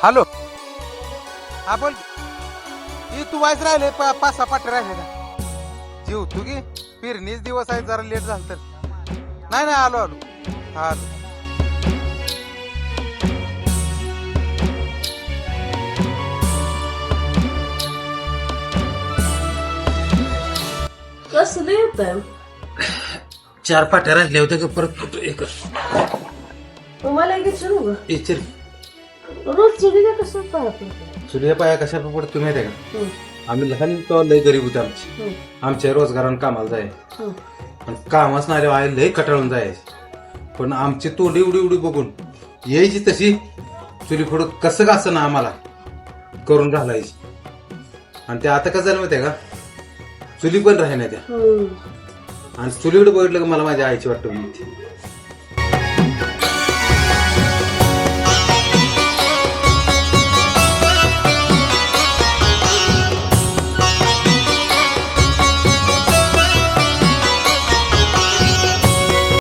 Hello, हा बोल. ही तू वायच राहिले 5-6 पाटे राहिले ना. जीव तू की पेरणीच दिवस आहे, जरा लेट झालं तर. नाही नाही, आलो आलो. हा आलो. कसं येत 4 पाट्या राहिल्या होत्या का परत एक तुम्हाला घेतलं नको इचर रोज चुलीला कसं पाहत सूर्य पाया कशा पडतो माहिती आहे का? आम्ही लहान तेव्हा लय गरीब होते आमची. आमच्या रोजगारानं कामाला जायचे, पण काम असणारे आहे लय कटाळून जायचे. पण आमची तोंड एवढी एवढी बघून यायची तशी चुली फोडून कसं का असं ना आम्हाला करून घालायची. आणि ते आता कसं झालं माहिती आहे का? चुली पण राहिना त्या. आणि चुलीकडे बघितलं का मला माझ्या आईची वाटत होती.